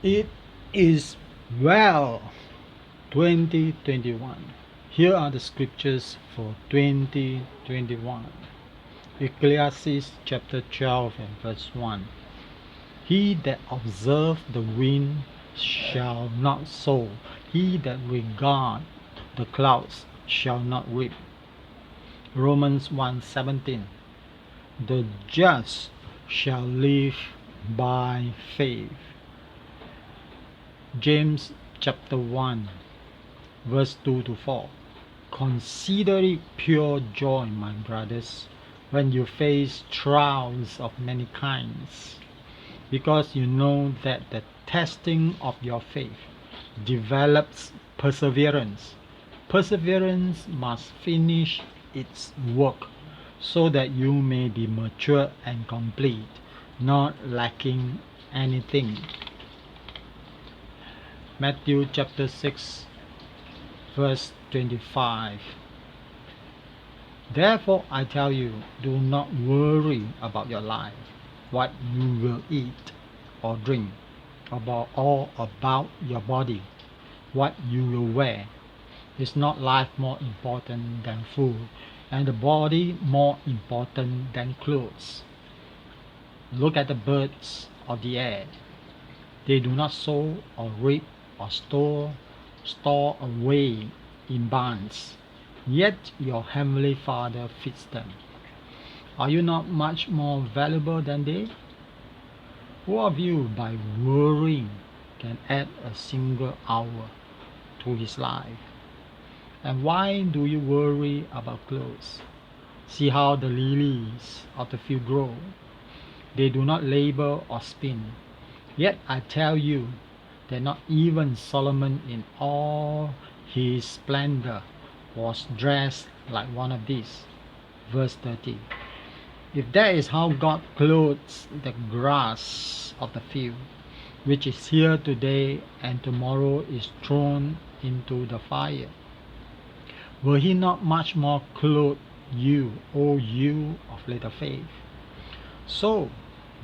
It is well 2021. Here are the scriptures for 2021. Ecclesiastes chapter 12 and verse 1. He that observeth the wind shall not sow, he that regard the clouds shall not reap. Romans 1:17. The just shall live by faith. James chapter 1 verse 2 to 4. Consider it pure joy, my brothers, when you face trials of many kinds, because you know that the testing of your faith develops perseverance. Perseverance must finish its work, so that you may be mature and complete, not lacking anything. Matthew chapter 6 verse 25. Therefore I tell you, do not worry about your life, what you will eat or drink, or about your body, what you will wear. Is not life more important than food, and the body more important than clothes? Look at the birds of the air. They do not sow or reap or store away in barns, yet your heavenly Father feeds them. Are you not much more valuable than they? Who of you, by worrying, can add a single hour to his life? And why do you worry about clothes? See how the lilies of the field grow. They do not labor or spin. Yet I tell you that not even Solomon in all his splendor was dressed like one of these. Verse 30. If that is how God clothes the grass of the field, which is here today and tomorrow is thrown into the fire, will he not much more clothe you, O you of little faith? So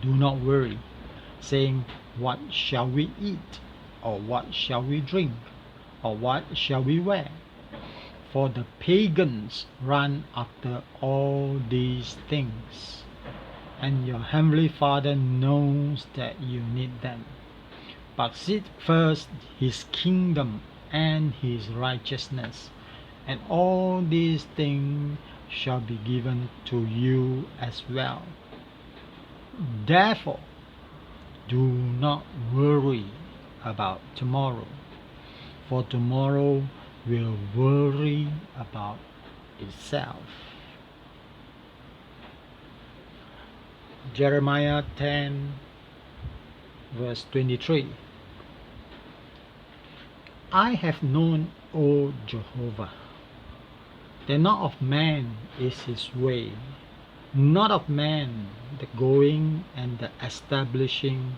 do not worry, saying, what shall we eat? Or what shall we drink? Or what shall we wear? For the pagans run after all these things, and your heavenly Father knows that you need them. But seek first his kingdom and his righteousness, and all these things shall be given to you as well. Therefore, do not worry about tomorrow, for tomorrow will worry about itself. Jeremiah 10 verse 23. I have known, O Jehovah, that not of man is his way, not of man the going and the establishing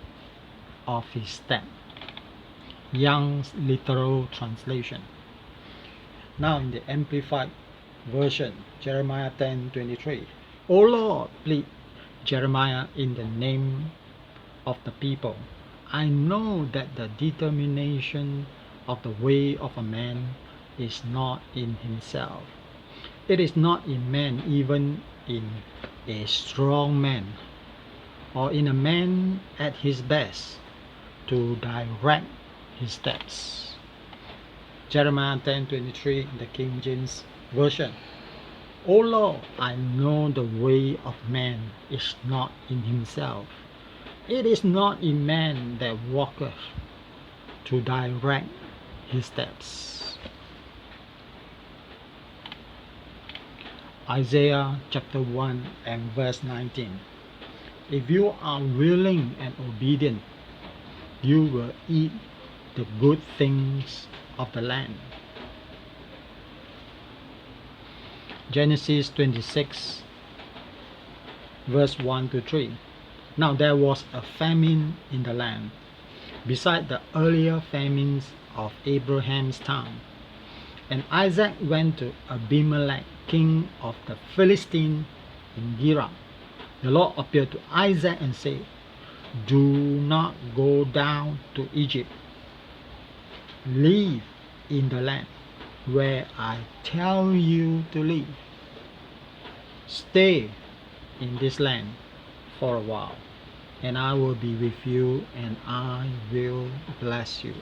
of his step. Young's literal translation. Now in the Amplified version, Jeremiah 10:23. O Lord, plead Jeremiah in the name of the people. I know that the determination of the way of a man is not in himself. It is not in man, even in a strong man, or in a man at his best, to direct his steps. Jeremiah 10:23, the King James Version. O Lord, I know the way of man is not in himself. It is not in man that walketh, to direct his steps. Isaiah chapter 1 and verse 19. If you are willing and obedient, you will eat the good things of the land. Genesis 26 verse 1 to 3. Now there was a famine in the land, beside the earlier famines of Abraham's time. And Isaac went to Abimelech, king of the Philistines, in Gerar. The Lord appeared to Isaac and said, Do not go down to Egypt. Live in the land where I tell you to live. Stay in this land for a while, and I will be with you, and I will bless you.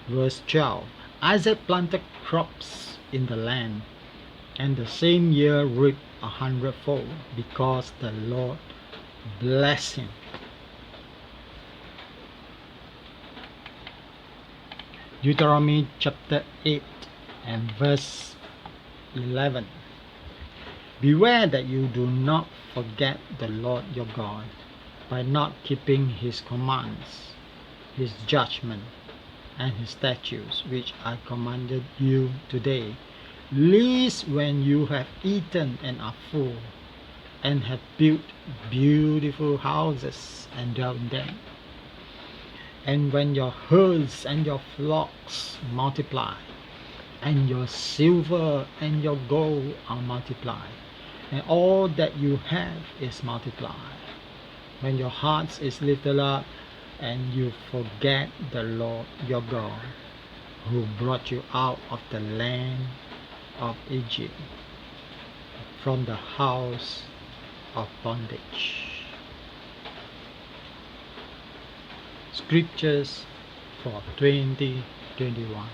Verse 12. Isaac planted crops in the land, and the same year reaped 100-fold, because the Lord blessed him. Deuteronomy chapter 8 and verse 11. Beware that you do not forget the Lord your God by not keeping his commands, his judgment, and his statutes, which I commanded you today, lest when you have eaten and are full, and have built beautiful houses and dwelt in them, and when your herds and your flocks multiply, and your silver and your gold are multiplied, and all that you have is multiplied, when your heart is lifted up, and you forget the Lord your God, who brought you out of the land of Egypt, from the house of bondage. Scriptures for 2021.